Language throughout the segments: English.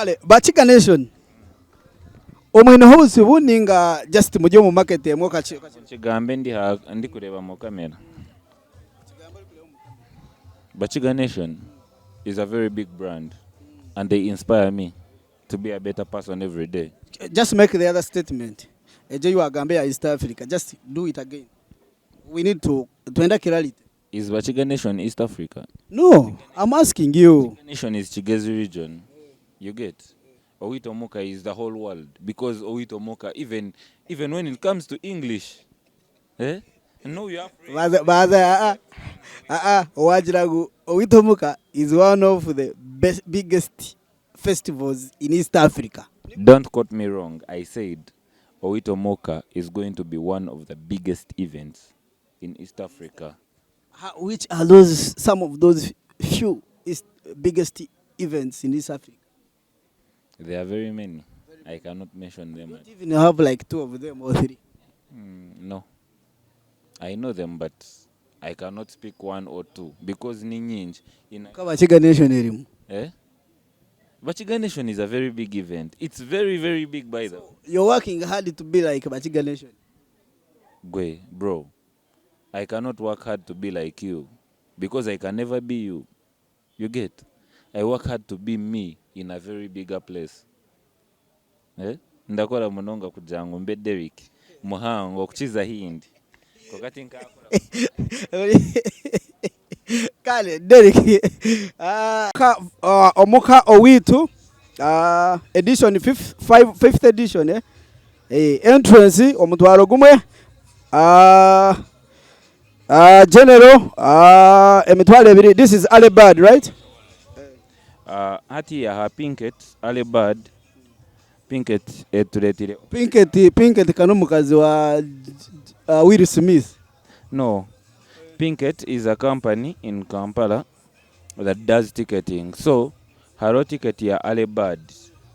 Ale Bachika Nation. Omwino hose buninga just mujye mu market yemwe kachi. Kigambe ndi kureba mu kamera. Bachiga Nation is a very big brand and they inspire me to be a better person every day. Just make the other statement. Eje you Gambia East Africa. Just do it again. We need to enda clarity. Is Bachiga Nation East Africa? No, I'm asking you. Bachiga Nation is Chigezi region. You get? Owito Moka is the whole world because Owito Moka even when it comes to English, no you have Wajiragu Owito Moka is one of the biggest festivals in East Africa. Don't quote me wrong. I said Owito Moka is going to be one of the biggest events in East Africa. Which are those some of those few biggest events in East Africa? There are very many. I cannot mention them. Don't even have like 2 of them or 3. No. I know them, but I cannot speak 1 or 2 because Ninyinj in Bachiga Nation. Bachiga Nation is a very big event. It's very, very big by the way. You're working hard to be like Bachiga Nation. Gwe, bro. I cannot work hard to be like you because I can never be you. You get? I work hard to be me in a very bigger place. Ndakora munonga kujangu mbe Derrick muhango kuchiza hindi kokati nkakora Kale Derrick omuka owitu edition 5th edition entrance omutwaro gumwe general emitwalo 2. This is Alebad, right? Hati ya Pinket Alebad Pinket etuletire Pinket kanu mukazi wa Will Smith. No, Pinket is a company in Kampala that does ticketing. So haro ticket ya Alebad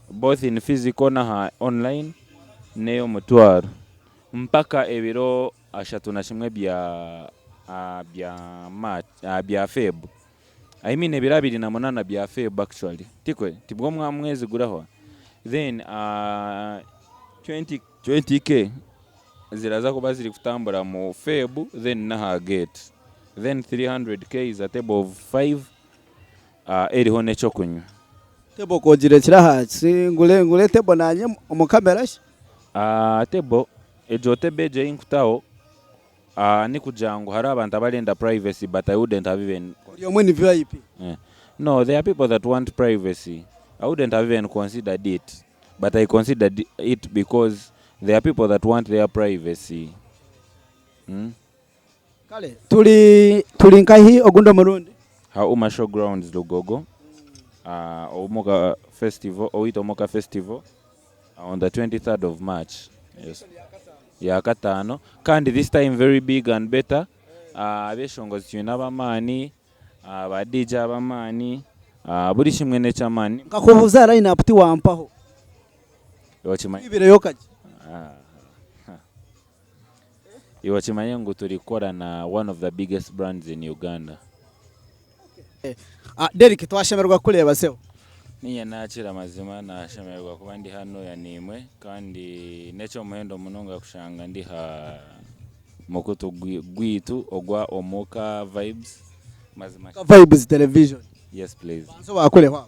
both in physical na online neyo mutwaro mpaka ebiro 31 bya Feb. I mean ebiro 28 bya Feb actually. Tikwe tibwo mwezi guraho. Then 20k ziraza kuba ziri kutambura mu Feb then naha gate. Then 300k is a table of 5 eriho necho kunywa. Table kogire kiraha ngule table nanye mu kamera shi. Table ejo tebe je inkutaho ni kujangu hari abantu abalenda privacy but I wouldn't have even VIP. No, there are people that want privacy. I wouldn't have even considered it, but I considered it because there are people that want their privacy. Kale tuli nkahi ogunda murundi Hauma Showgrounds Lugogo Omoka Festival Omoka Festival on the 23rd of March. Yes. Ya katano kandi this time very big and better. Abeshongozi cyuna abamani ba DJ abamani buri kimwe necamani ngakubuza line up ti wampaho yochimanye ibire yokaje yochimanye ngo turikora na one of the biggest brands in Uganda. Derrick twashemerwa kureba seho niye nakira mazima nashemerwa kuba ndi hano ya nimwe kandi necho muhendo munonga kushanga ndi ha mokuto gwitu ogwa Omoka Vibes mazima Vibes television. Yes please. So bakole hwa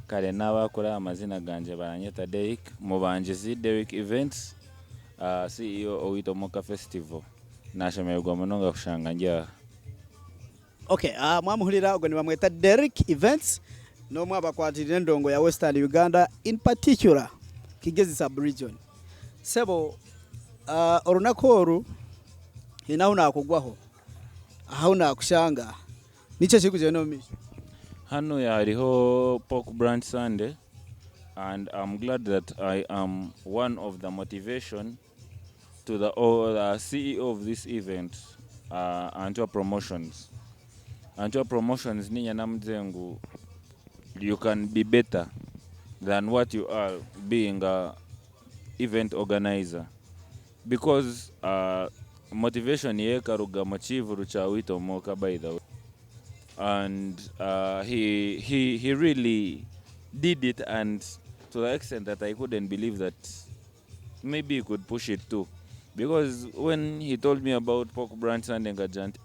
kale nabakora amazina ganje baranyeta Derrick mubanjizi Derrick Events CEO owito Omoka Festival nashemerwa munonga kushanga njya. Okay, mwamuhulira ogwe nibamweta Derrick Events no mwabakwatira ndongo ya Western Uganda in particular Kigezi sub-region. Sebo orunakoru inauna kugwaho ahauna kushanga niche chikuje no misho hano yariho pork brunch Sunday and I'm glad that I am one of the motivation to the CEO of this event Antoa Promotions. Antoa Promotions ni namzengu you can be better than what you are being a event organizer because motivation ye karuga machivu cha Owito Omoka by the way and he really did it and to the extent that I couldn't believe that maybe he could push it too. Because when he told me about pork brand Sunday Gajant,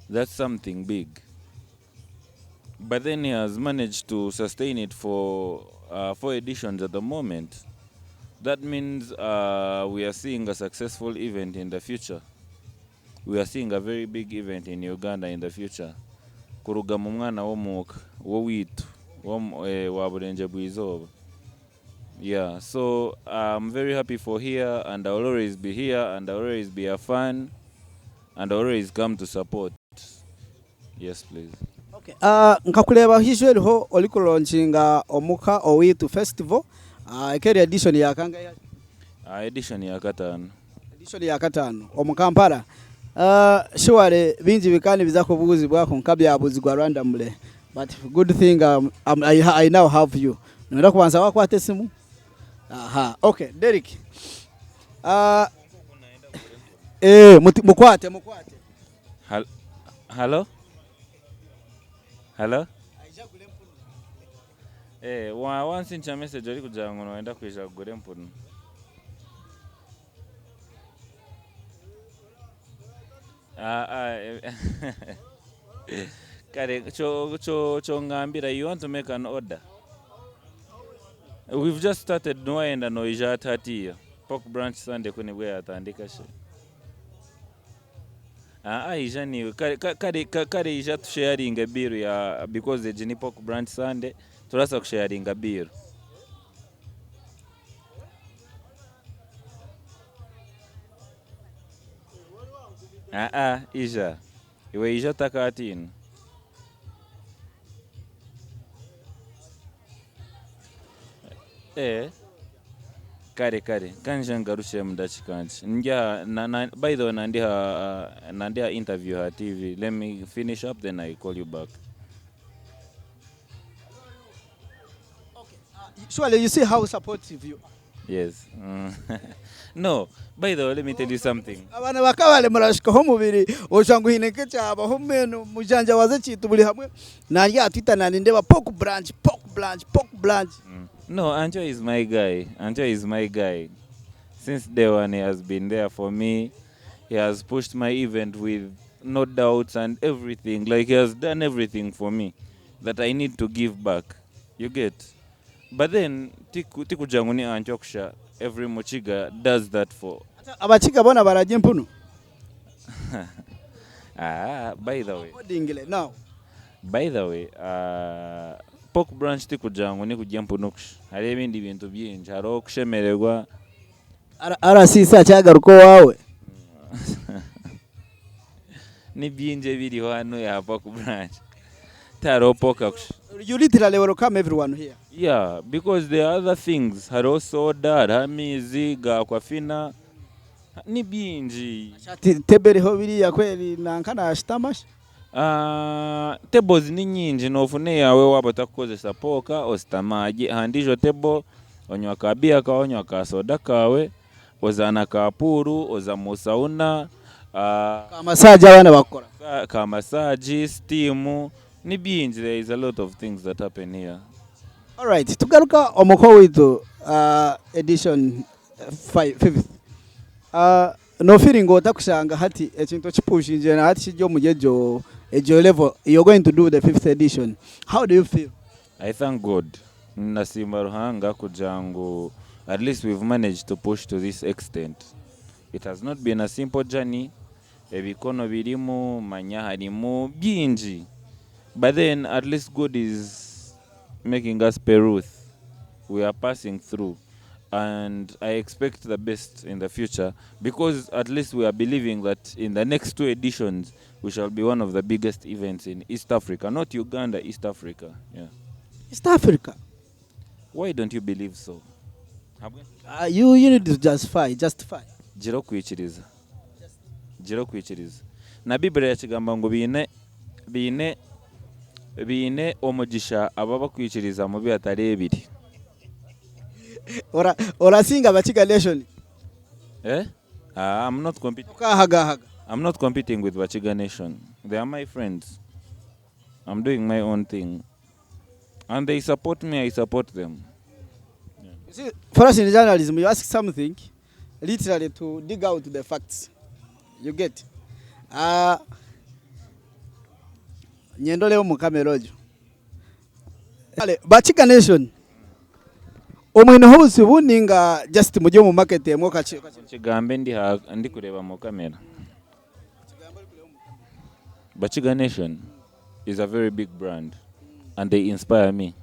that's something big. But then he has managed to sustain it for 4 editions at the moment. That means we are seeing a successful event in the future. We are seeing a very big event in Uganda in the future. Kuruga mu mwana w'omuka w'owitu wa Burenje bw'izoba. Yeah, so I'm very happy for here, and I'll always be here, and I'll always be a fan, and I'll always come to support. Yes, please. Okay. Nkakuleba usually ho oliko launchinga omuka owitu festival. Ekeri edition ya kanga ya. Edition ya katano. Edition ya katano. Omukampala. Surely binji bikani bizako buguzi bwako nkabya abuzigwa randomly. But good thing I now have you. Nenda kuanza wako ate simu. Aha. Okay, Derrick. Mukwate. Hello? Hello? Once in a message ori kugira ngo noenda kwisha kugura empunu. Kare cho ngambira, you want to make an order? We've just started noenda no ija 30 pork branch Sunday kuni bwe atandika she. Ija ni kare ija to sharing a beer ya because the Jini pork branch Sunday turasa sharing a beer. Ija. Iwe ija takatini. Kare kanje ngarushe mudachi kanje njya by the way nandiha interview her TV. Let me finish up, then I call you back. Okay. Surely you see how supportive you are. Yes. No, by the way, let me tell you something. Abana bakabale murashika ho mubiri oshangu hineke cyaba ho menu mujanja waze chitu buli hamwe narya twita nandeba pork branch. No, Anjo is my guy. Since day one, he has been there for me. He has pushed my event with no doubts and everything. Like, he has done everything for me that I need to give back. You get? But then, tiku janguni Anjoksha, every Mochiga does that for. Abachiga bona baraje mpunu. By the way. Now. By the way, pork branch tikujangu ni kujya mpunuksha. Hari ibindi bintu byinshi, hari okushemererwa. Sisa cyagaruko wawe. Ni byinje biri hano ya pork branch. Taro pork. You literally welcome everyone here. Yeah, because there are other things. Hari soda, hamizi, gakwafina. Ni byinji. Tebere ho biri ya kweli nankana ashitamash. Tables ni nyinji nofune yawe wabata kukozesa poka ostamaji handijo table onywa kabia ka onywa ka soda kawe ozana kapuru ozamusauna ka massage abana bakora ka massage steam ni byinji. There is a lot of things that happen here. All right, tugaruka omukho witu edition 5th. No feeling otakushanga hati ekintu kipushinje na hati kijyo mujejo ejo level you're going to do the 5th edition. How do you feel? I thank God. Nasimba ruhanga kujangu, at least we've managed to push to this extent. It has not been a simple journey. Ebikono birimu manya harimu byinji. But then at least God is making us peruth. We are passing through. And I expect the best in the future, because at least we are believing that in the next 2 editions we shall be one of the biggest events in East Africa, not Uganda, East Africa. Yeah. East Africa. Why don't you believe so? You need to justify. Jiro kwichiriza. Na Bible yakigamba ngo bine omugisha ababa kwichiriza mu byatare ebiri. Ora singa Bachiga Nation. I'm not competing. I'm not competing with Bachiga Nation. They are my friends. I'm doing my own thing. And they support me, I support them. You see, for us in journalism, you ask something literally to dig out the facts. You get? Uh, nyendo leo mu kamera ojo. Ale, Bachika Nation. Omwene hobusi buninga just mujye mu market emwo kachi. Kigambe ndi kureba mu kamera. Bachiga Nation is a very big brand, and they inspire me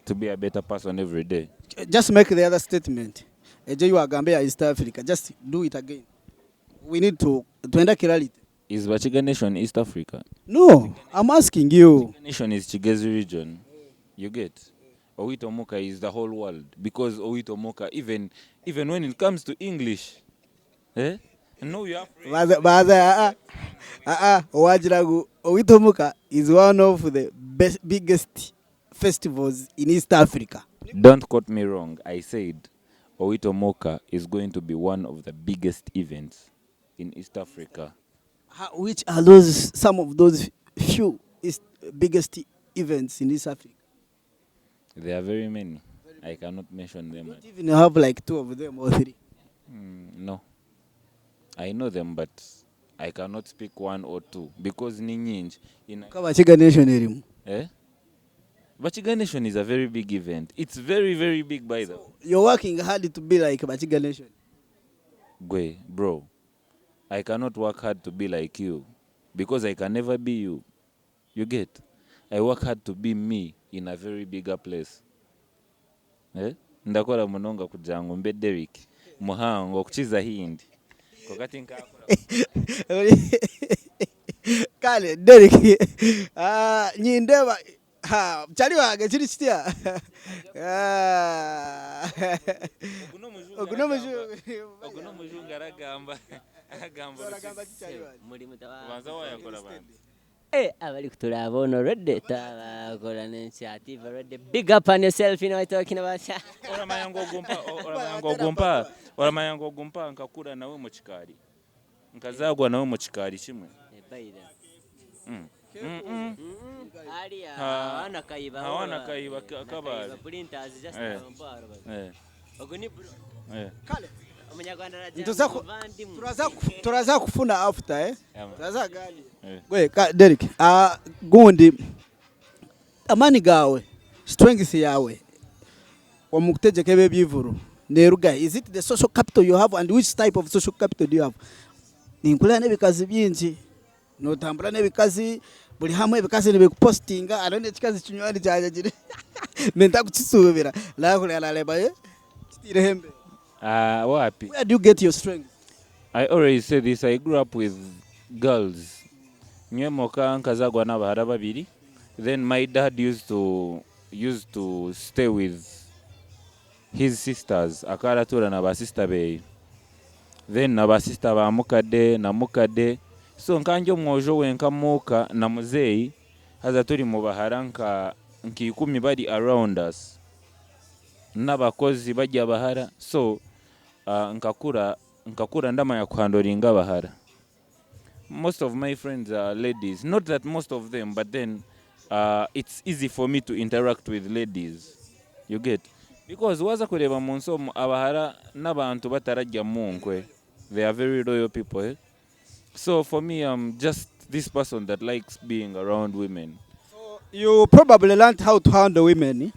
to be a better person every day. Just make the other statement. Eje you are Gambia East Africa. Just do it again. We need to enda clarity. Is Bachiga Nation East Africa? No, I'm asking you. Bachiga Nation is Chigezi region. You get? Owito Moka is the whole world, because Owito Moka, even when it comes to English, no, you have. Owajiragu Owitomuka is one of the biggest festivals in East Africa. Don't quote me wrong. I said Owito Moka is going to be one of the biggest events in East Africa. Which are those some of those few biggest events in East Africa? There are very many. I cannot mention them. You don't even have like 2 of them or 3. No. I know them, but I cannot speak 1 or 2 because Ninyinj in Bachiga Nation erimu. Bachiga Nation is a very big event. It's very, very big by the way. You're working hard to be like Bachiga Nation. Gwe, bro. I cannot work hard to be like you because I can never be you. You get? I work hard to be me in a very bigger place. Ndakora munonga kujangu mbe Derrick muhango kuchiza hindi. Kale Derrick nyindeba mchali wage chiri chitia oguno mujunga ragamba muri abali kuturaba ono redde tabakola n'initiative redde. Big up on yourself, you know what I'm talking about. Oramayango gumpa nkakura nawe mu kikari. Nkazagwa nawe mu kikari kimwe. Hawana kaiba kabali. Printers just oguni bro. Kale turaza kufuna after turaza gani gwe Derrick gundi amani gawe strength yawe wamukutegeka bebyivuru neruga. Is it the social capital you have, and which type of social capital do you have? Ninkula nebikazi byinji notambula nebikazi buli hamwe ebikazi nebikupostinga arone kikazi kinywani cyajagire menta kuchisubira la kulala leba kitire hembe. Wapi? Where do you get your strength? I already said this. I grew up with girls. Nyemoka nkazagwa n'abahara babiri. Then my dad used to stay with his sisters. Akaratura na ba sister be. Then na ba sister ba mukade na mukade. So nkanjo mwojo wenka muka na muzeyi haza turi mu bahara nki 10 bari around us. N'abakozi bajya bahara. So nkakura ndama ya kuhandoringa bahara. Most of my friends are ladies. Not that most of them, but then it's easy for me to interact with ladies. You get? Because waza kureba munso abahara n'abantu batarajya munkwe. They are very loyal people. So for me, I'm just this person that likes being around women. So you probably learned how to handle women.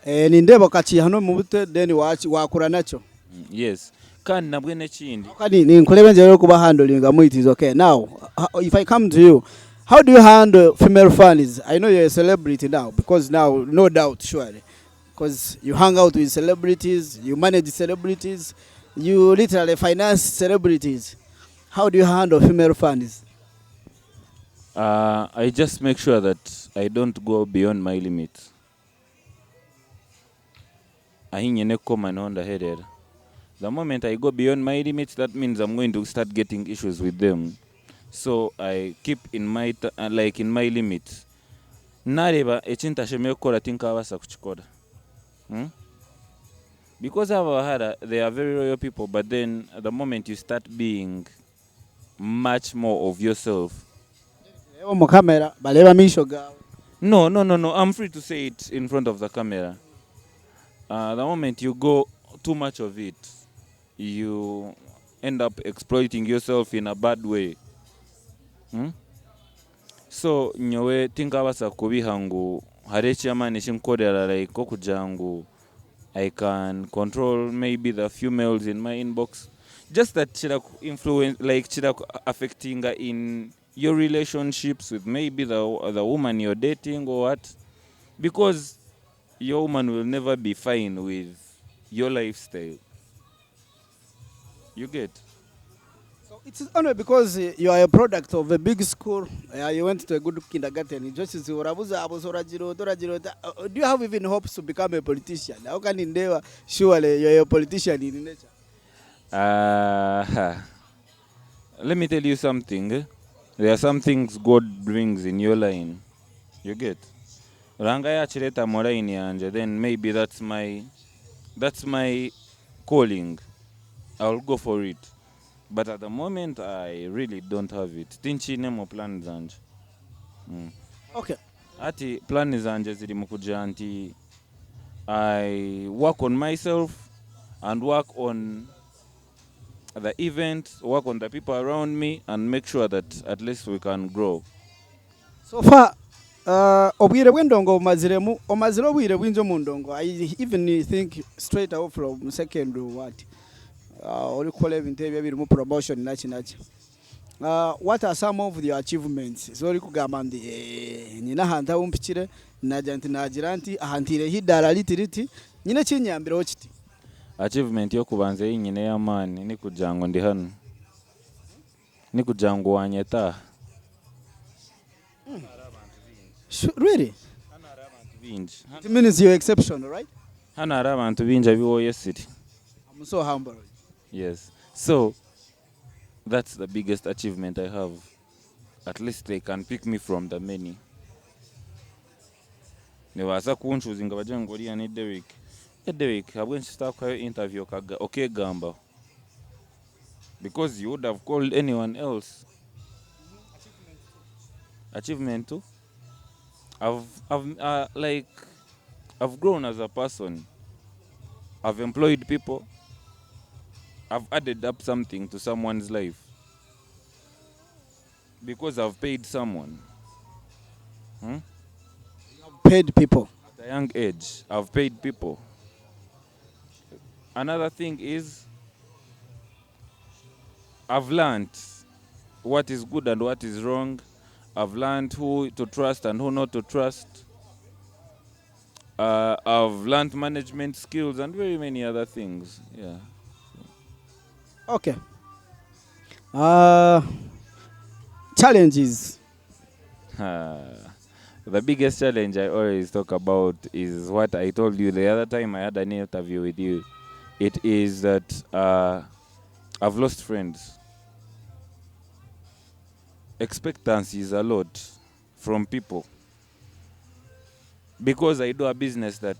Nindeba kachi hano mubute then wakura nacho. Yes. Kandi nabwe nekindi. Kandi ninkurebe nje kuba handling amu it is okay. Now, if I come to you, how do you handle female fans? I know you're a celebrity now, because now, no doubt, surely, because you hang out with celebrities, you manage celebrities, you literally finance celebrities. How do you handle female fans? I just make sure that I don't go beyond my limits. Ahinyene koma nonda header. The moment I go beyond my limits, that means I'm going to start getting issues with them. So I keep in my in my limits. Nareba echinta shemeye kukora tinkabasa kuchikora. Because they are very loyal people, but then at the moment you start being much more of yourself. No. I'm free to say it in front of the camera. The moment you go too much of it, you end up exploiting yourself in a bad way. Hmm? So nyowe tinkabasa kubiha ngu hari ekyamaani kinkorera like okugira ngu I can control maybe the females in my inbox. Just that chira influence, like chira affecting in your relationships with maybe the woman you're dating or what. Because your woman will never be fine with your lifestyle. You get? So it's only because you are a product of a big school. You went to a good kindergarten. Do you have even hopes to become a politician? How can endeavor? Surely you're a politician in nature. Uh, Let me tell you something. There are some things God brings in your line. You get? Ranga yachireta moraini yanje, then maybe that's my calling. I'll go for it. But at the moment I really don't have it. Tinchi nemo plan zanje. Okay. Ati plan zanje ziri mukuja anti I work on myself and work on the event, work on the people around me, and make sure that at least we can grow. So far, obwire bw'endongo omazire obwire bwingi omu ndongo. I even think straight out from second what oli kukola ebintu ebyo ebirimu promotion naki. What are some of your achievements? So oli kugamba nti nyina ahantu awumpikire nagira nti nagira nti ahantireho iddaala liti nyina kinyambireho kiti. Achievement yokubanza yinyine y'amaani ni kugira ngu ndi hano, ni kugira ngu wanyeta. Really? Bingi. It means you're exceptional, right? Hano hari abantu bingi abiwoye siri. I'm so humble. Yes. So that's the biggest achievement I have. At least they can pick me from the many. Nebaasa kunchuzinga bagira ngu oriya ni Derrick. Derrick, habwe nshitakuhayo interview okay gamba. Because you would have called anyone else. Achievement too? I've grown as a person. I've employed people. I've added up something to someone's life. Because I've paid someone. Paid people. At a young age, I've paid people. Another thing is, I've learned what is good and what is wrong. I've learned who to trust and who not to trust. I've learned management skills and very many other things. Yeah. Okay. Challenges. The biggest challenge I always talk about is what I told you the other time I had an interview with you. It is that I've lost friends. Expectancy is a lot from people. Because I do a business that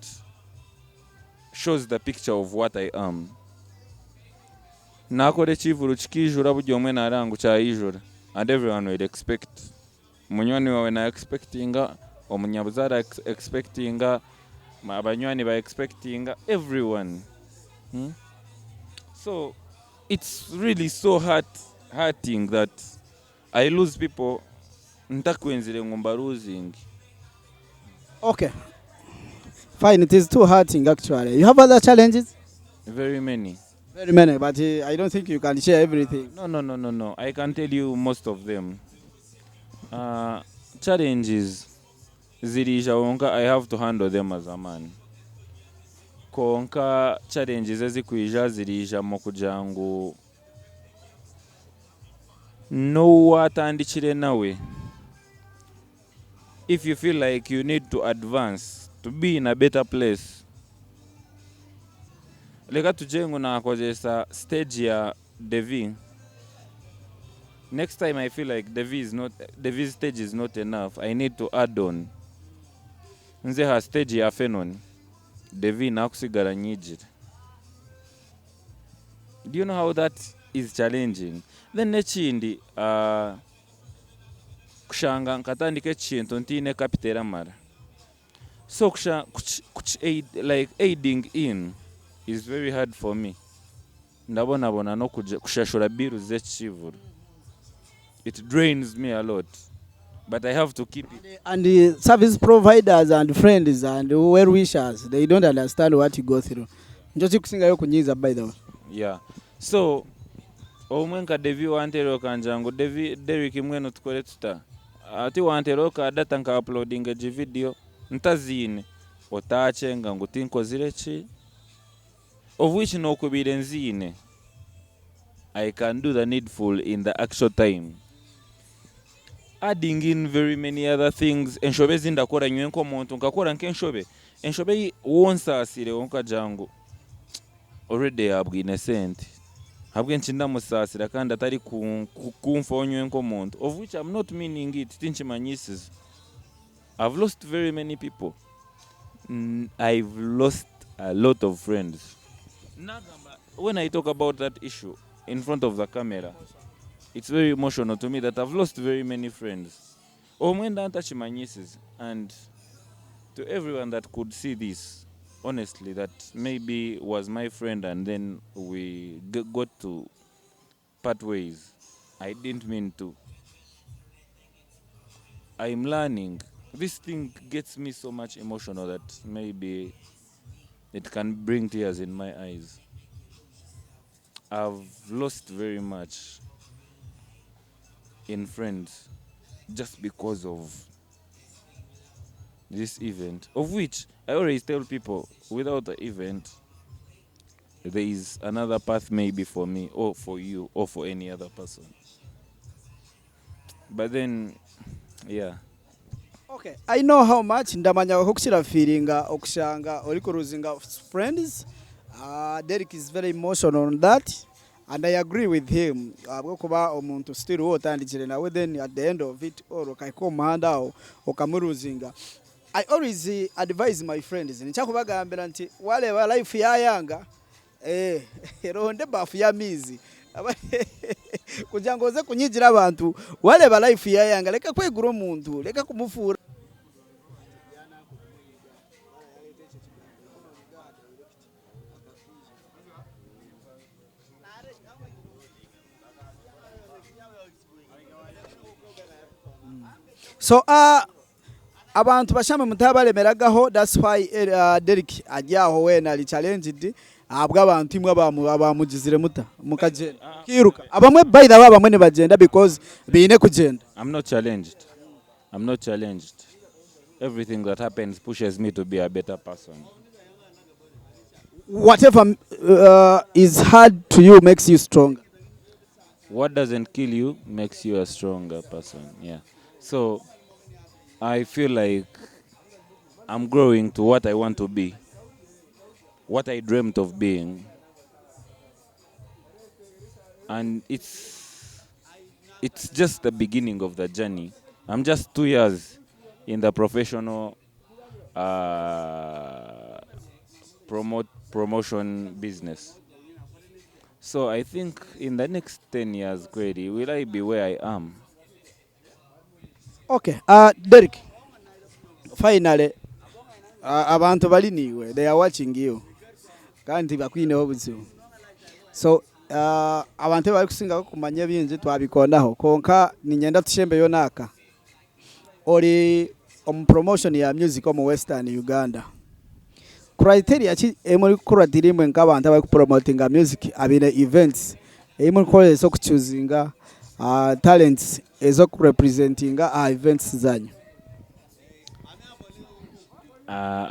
shows the picture of what I am. Nakore ekivuru kikijura buli omwe narangu kyayijura. And everyone will expect. Munywani wawe na expectinga, omunyabuzara expectinga, abanywani ba expectinga, everyone. So it's really so hurting that I lose people. Ntakwenzire ngomba losing. Okay. Fine, it is too hurting actually. You have other challenges? Very many. Very many, but I don't think you can share everything. No. I can tell you most of them. Challenges zirija wonka I have to handle them as a man. Konka challenges ezikwija zirija mu kugira ngu n'owatandikire nawe. If you feel like you need to advance to be in a better place, leka tujye ngu nakozesa stage ya Devi. Next time I feel like Devi's stage is not enough, I need to add on. Nze ha stage ya Fenon, Devi nakusigara nyijire. Do you know how that is challenging? Then nekindi kushanga nkatandika ekintu ntine kapitera mara. So like aiding in is very hard for me. Ndabonabona no kushashura biru z'ekivuru. It drains me a lot. But I have to keep it. And the service providers and friends and well wishers, they don't understand what you go through. Njochi kusingayo kunyiza, by the way. Yeah. So omwenka Devi wantero kanjangu Derrick mweno tukole tuta. Ati wantero ka data nka uploading a video ntazine otache nga ngutinko zirechi of which no kubire nzine. I can do the needful in the actual time. Adding in very many other things. Enshobe zindakora nywenko muntu nkakora nkenshobe. Enshobe wonsa asire wonka jangu. Already abwine sente. Habwe nchinda musasira kandi atari kumfa onywenko muntu. Of which I'm not meaning it. Tinchimanyisiz. I've lost very many people. I've lost a lot of friends. When I talk about that issue in front of the camera, it's very emotional to me that I've lost very many friends. And to everyone that could see this, honestly, that maybe was my friend and then we got to part ways. I didn't mean to. I'm learning. This thing gets me so much emotional that maybe it can bring tears in my eyes. I've lost very much in friends just because of this event, of which I always tell people without the event, there is another path maybe for me or for you or for any other person. But then, yeah. Okay, I know how much ndamanya okushira feelinga okushanga oliko losing friends. Derrick is very emotional on that, and I agree with him. Kuba omuntu still wotandikire nawe, then at the end of it all okayikomanda okamuruzinga. I always advise my friends nchakubagambira nti wale wa life ya yanga ronde bafu ya mizi kujangoze kunyigira abantu wale ba life ya yanga leka kwegura omuntu leka kumufura. So abantu bashame mutabaremeragaho, that's why Derrick ajyaho wena ali challenged abwa abantu imwe abamugizire muta mukagenda kiruka abamwe by the way abamwe ne bagenda because bine kugenda. I'm not challenged. Everything that happens pushes me to be a better person. Whatever is hard to you makes you stronger. What doesn't kill you makes you a stronger person. Yeah. So I feel like I'm growing to what I want to be, what I dreamt of being. And it's just the beginning of the journey. I'm just 2 years in the professional promotion business. So I think in the next 10 years, Grady, will I be where I am? Okay, Derrick, finally, abantu bali niwe, they are watching you. Kandi bakwineho buzibu. So, abantu bali kusinga kumanya byinje twabikondaho. Konka ninyenda tushembe yonaka. Oli promotion ya music mu Western Uganda. Criteria chi emuri kura dirimwe nk'abantu bali promotinga music abine events. Emuri kore so kuchuzinga talents ezo representinga events zanyu.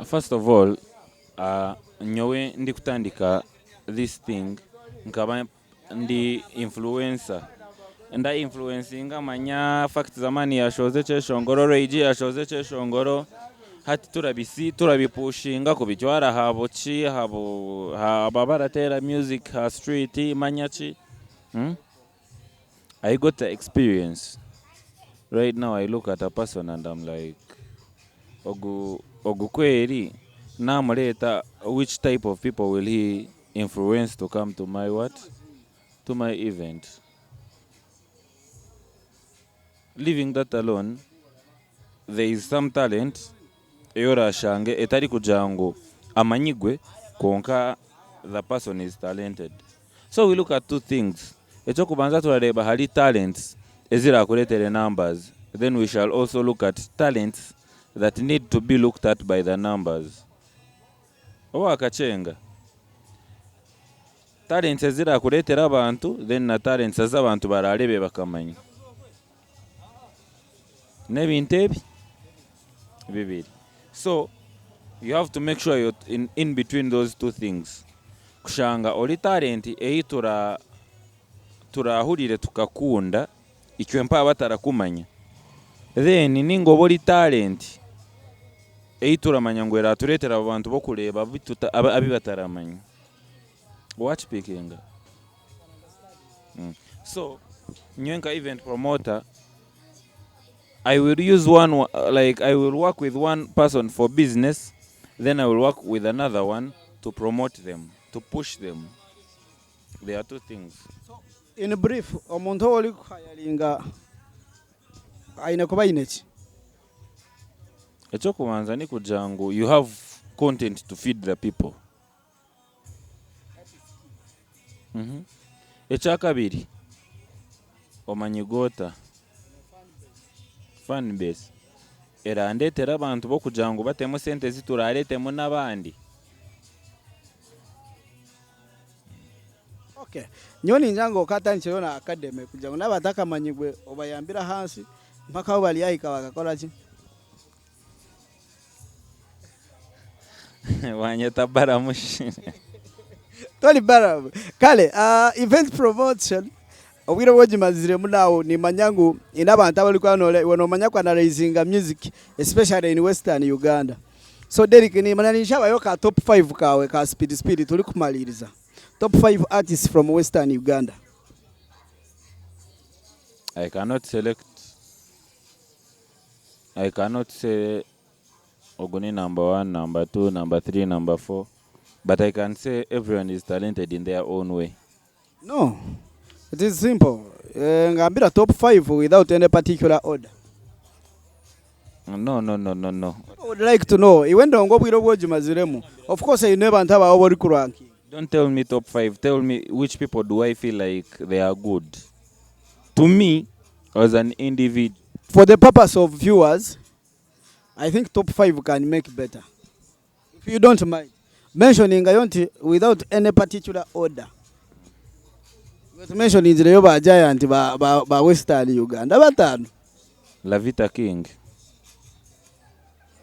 First of all, nyowe ndi kutandika this thing nkaba ndi influencer. Nda influencinga manya fact zamani ya shoze cheshongoro reiji ya shoze cheshongoro hati turabipushinga kubijwara habo chi habo babaratera music ha street manyachi. I got the experience. Right now I look at a person and I'm like, Ogukweri, namureta, which type of people will he influence to come to my what? To my event. Leaving that alone, there is some talent eyorashange etari kugira ngu amanyigwe konka the person is talented. So we look at two things. Ekyokubanza turareba hari talents ezirakuretere numbers. Then we shall also look at talents that need to be looked at by the numbers. Oba akachenga. Talents ezirakuretera abantu, then na talents ez'abantu bararebe bakamanya. Nebintu ebi bibiri. So you have to make sure you're in between those two things. Kushanga oli talent eyi turahurire tukakunda icyo mpa batarakumanya. Then ningo boli talent eyi turamanya ngo eraturetera abantu bo kureba abi bataramanya. Watch speaking. So nyenka event promoter, I will use one, like I will work with one person for business, then I will work with another one to promote them, to push them. There are two things. So, in brief, omuntu oli kuhayalinga aina kuba ineki. Ekyokubanza ni kugira ngu you have content to feed the people. Ekyakabiri omanyigota fan base erandetera abantu bo kugira ngu batemu sente zituraretemu n'abandi. Okay. Nyoni njango katandikiro na academy kugira ngo nabataka manyigwe obayambira hansi mpaka bali yayika bakakola ki. Wanyeta baramushi. Toli baramu. Kale, event promotion obwire bwogimazire munawo ni manyangu inabantu abali kwanole wonomanya kwa raising music especially in Western Uganda. So Derrick ni mananisha bayoka top 5 kawe ka speed tuli kumaliriza. Top 5 artists from Western Uganda. I cannot say Ogoni number 1, number 2, number 3, number 4. But I can say everyone is talented in their own way. No. It is simple. Ngambira top 5 without any particular order. No. I would like to know. Iwendo ngobwiro bwogimaziremu. Of course you never ntaba obori ku ranking. Don't tell me top 5. Tell me which people do I feel like they are good. To me, as an individual. For the purpose of viewers, I think top 5 can make better. If you don't mind. Mentioning ayonti without any particular order. Mentioning the yoba giant ba Western Uganda. Batano. La Vita King.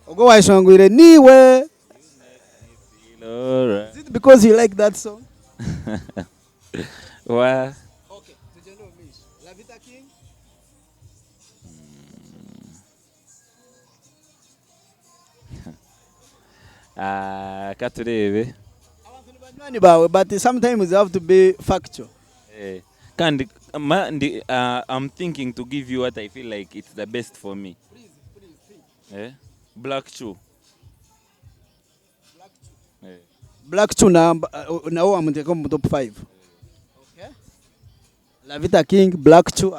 Ogo waishongwire niwe. Is it because you like that song? Well. Okay. La Vita King. Katurebe. But sometimes you have to be factual. I'm thinking to give you what I feel like it's the best for me. Please. Black Chew. Black Chew now I'm taking top 5. Okay. La Vita King, Black Chew.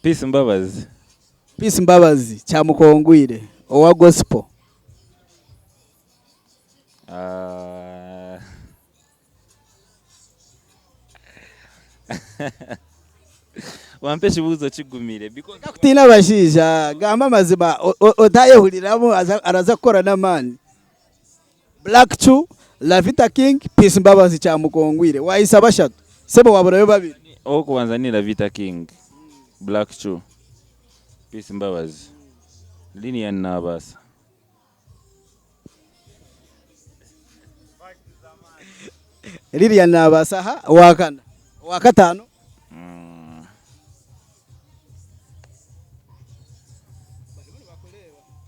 Peace Mbabazi. Peace Mbabazi, Chamukongwire, owa gospel. Wampe chibuzo chigumire because kakutina bashisha gamba mazima otayehuliramu araza kukora n'amani. Black Chew, La Vita King, Peace Mbabazi Chamukongwire. Wayisa bashatu. Sebo waburayo babiri. Okubanza ni La Vita King, Black Chew, Peace Mbabazi. Linian Nabasa. Lilian Nabasa ha wakana. Wakatano.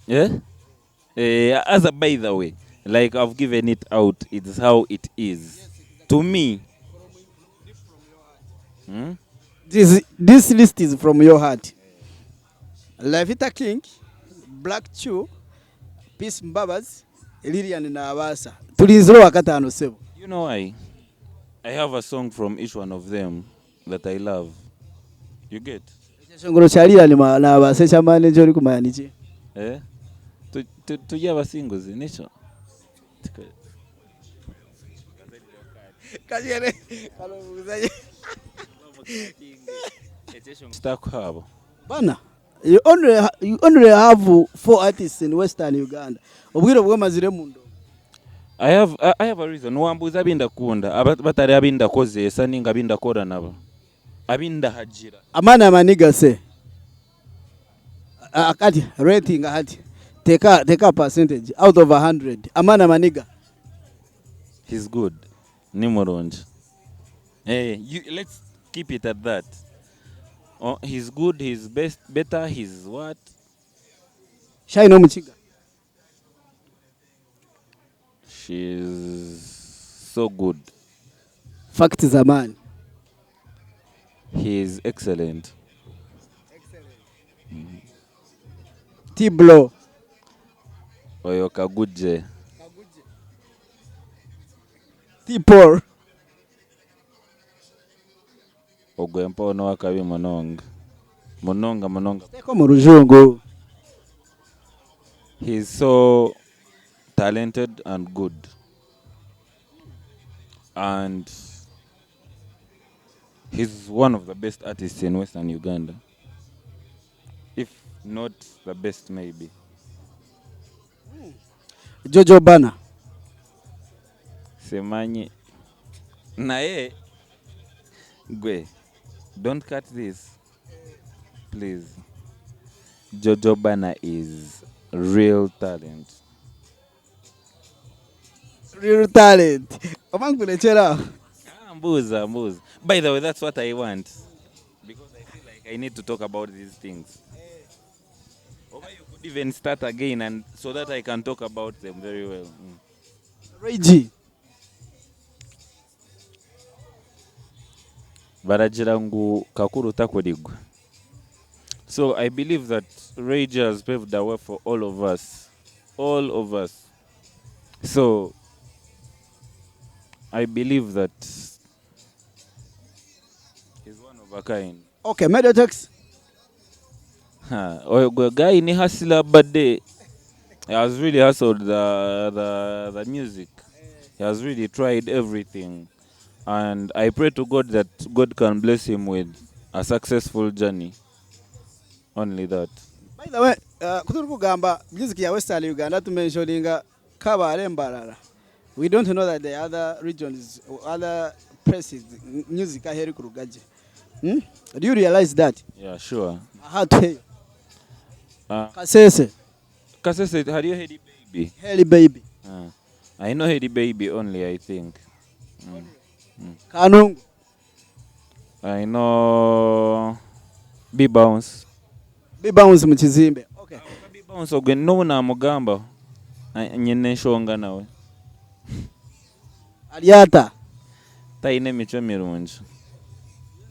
Yeah? As a by the way, like I've given it out, it's how it is. To me. This list is from your heart. La Vita King, Black Chew, Peace Mbabazi, Lilian Nabasa. Tuliziro wakatano sebo. You know why? I have a song from each one of them that I love. You get? Shongoro chalira ni na basecha manager uri kumayanichi. Tujya abasinguzi nico. Kajere kalobuzaje. Stack habo. Bana, you only have 4 artists in Western Uganda. Obwiro bwamazire mundo. I have a reason. Wambuza binda kunda batari abinda kozesa ninga binda kora nabo. Abinda hajira. Amana maniga se. Akati rating ahati. Take a percentage out of 100. Amana maniga. He's good. Nimuronje. Hey, let's keep it at that. Oh, he's good, he's better, he's what? Shine Muchiga. She's so good. Fact is a man. He is excellent. T-Blow. Oyo kaguje. T-Paul. Ogwempo no wakabi mononga. Mononga. Teko mu rujungu. He's so talented and good. And he's one of the best artists in Western Uganda. If not the best, maybe. Jojo Bana. Semanyi. Nae. Gwe. Don't cut this. Please. Jojo Bana is real talent. Real talent. Omangulechera. Mbuza. By the way, that's what I want. Because I feel like I need to talk about these things. Or you could even start again and so that I can talk about them very well. Reggie. Barajirangu kakuru takodigwa. So I believe that Rage has paved the way for all of us. All of us. So I believe that he's one of a kind. Okay, Medotex. Guy ni hustler birthday. He has really hustled the music. He has really tried everything. And I pray to God that God can bless him with a successful journey. Only that. By the way, kuturu kugamba music ya Western Uganda to mentioninga Kabale Mbarara. We don't know that the other regions or other places music aheri kurugaje. Do you realize that? Yeah, sure. How to hear? Kasese, have you heard Baby? Heli Baby. I know Heady Baby only, I think. Kanungu. I know B-Bounce. B-Bounce mchizimbe. Okay. B-Bounce ogwe na mugamba. Nyene shonga nawe. Aliata. Taine micho mirunji.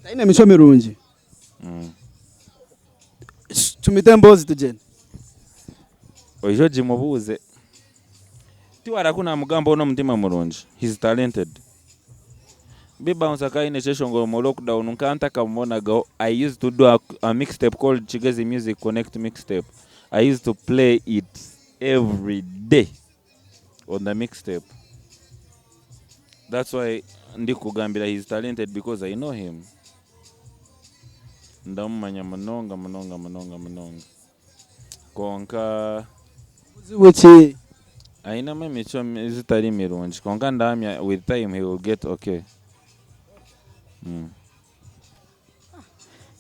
Taine micho mirunji. Tumitembozi tujeni. Ojoji mubuze. Tiwara kuna mugamba ono mtima murunji. He's talented. B-Bounce akaine cheshongo mu lockdown nkanta kamona go. I used to do a mixtape called Chigezi Music Connect mixtape. I used to play it every day on the mixtape. That's why ndikugambira he's talented because I know him. Ndamumanya munonga. Konka Uziwechi. aina micho zitari mirunji. Konka ndamya with time he will get okay.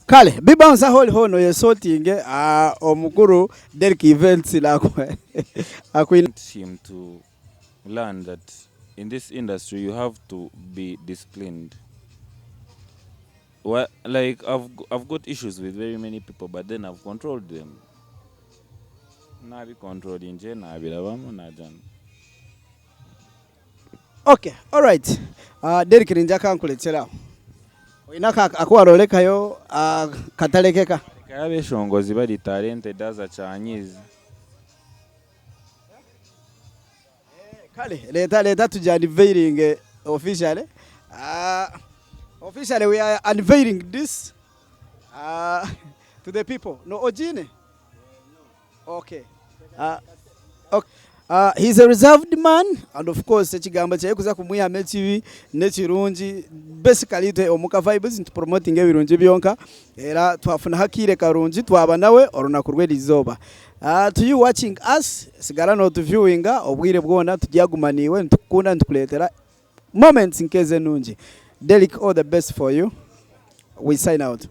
Kale, B-Bounce holi hono yesotinge omukuru Derrick events lakwe. I want him to learn that in this industry you have to be disciplined. Well, like I've got issues with very many people, but then I've controlled them. Now be controlled in jail. Now be Okay, all right. Derrick ninjaka nkuletera. Inaka akwaroleka yo katalekeka. Kabe shongozi bali talented as a Chinese. Kale, leta tuja unveiling officially. Officially we are unveiling this To the people. No Ojine? Okay. Okay. He's a reserved man, and of course ekigamba kye kuza kumuyamba ekibi nekirungi basically to omuka vibes into promoting ebirungi byonka era twafuna hakire karungi twaba nawe olunaku rw'erizoba. To you watching us sigara no to viewing obwire bwona tujyagumaniwe ntukunda ntukuletera moments nkeze nungi. Derrick, all the best for you. We sign out.